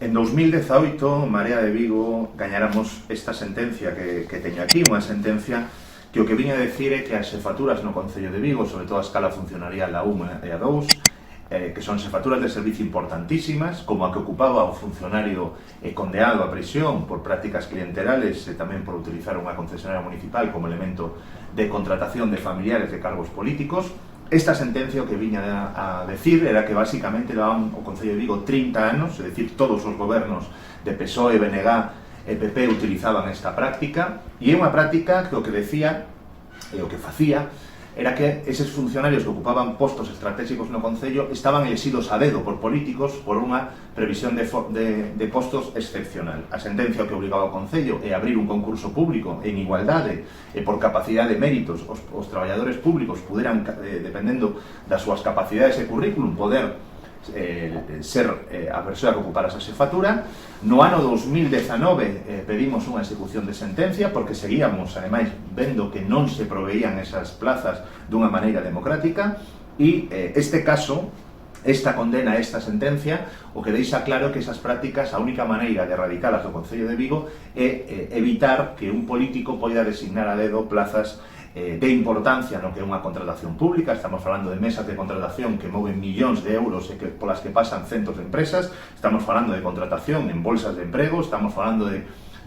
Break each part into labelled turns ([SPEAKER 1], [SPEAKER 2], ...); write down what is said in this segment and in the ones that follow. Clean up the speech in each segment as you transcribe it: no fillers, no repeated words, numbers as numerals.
[SPEAKER 1] En 2018, Marea de Vigo, gañáramos esta sentencia que teño aquí, unha sentencia que o que viña a decir é que as xefaturas no Concello de Vigo, sobre todo a escala funcionarial a 1 e a 2, que son xefaturas de servicio importantísimas, como a que ocupaba o funcionario condeado a prisión por prácticas clienterales e tamén por utilizar unha concesionaria municipal como elemento de contratación de familiares de cargos políticos. Esta sentencia o que viña a decir era que basicamente levaban o Concello de Vigo 30 anos, é dicir, todos os gobernos de PSOE, BNG e PP utilizaban esta práctica, e é unha práctica que o que decía e o que facía era que eses funcionarios que ocupaban postos estratégicos no Concello estaban elexidos a dedo por políticos por unha previsión de postos excepcional. A sentencia o que obligaba ao Concello é abrir un concurso público en igualdade e por capacidade de méritos os traballadores públicos puderan, dependendo das súas capacidades e currículum, poder ser a persoa que ocupara esa xefatura. No ano 2019 pedimos unha execución de sentencia porque seguíamos, ademais, vendo que non se proveían esas plazas dunha maneira democrática e este caso, esta condena, esta sentencia, o que deixa claro que esas prácticas, a única maneira de erradicalas do Concello de Vigo é evitar que un político poida designar a dedo plazas de importancia no que é unha contratación pública. Estamos falando de mesas de contratación que moven millóns de euros e que, polas que pasan centos de empresas. Estamos falando de contratación en bolsas de emprego, estamos falando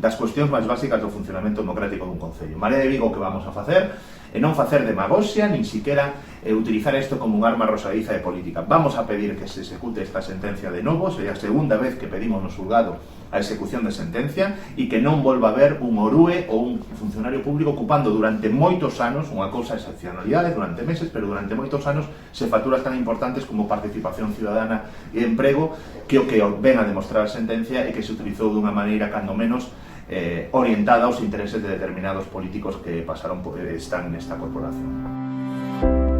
[SPEAKER 1] das cuestións máis básicas do funcionamento democrático dun Concello. Marea de Vigo, que vamos a facer é non facer demagoxia, nin siquiera utilizar isto como un arma arrosadiza de política. Vamos a pedir que se execute esta sentencia de novo, sería a segunda vez que pedimos no xulgado a execución de sentencia e que non volva a haber un orue ou un funcionario público ocupando durante moitos anos, unha cousa excepcionalidade, durante meses, pero durante moitos anos, xefaturas tan importantes como participación ciudadana e emprego, que o que ven a demostrar a sentencia é que se utilizou dunha maneira cando menos orientada aos intereses de determinados políticos que están nesta corporación.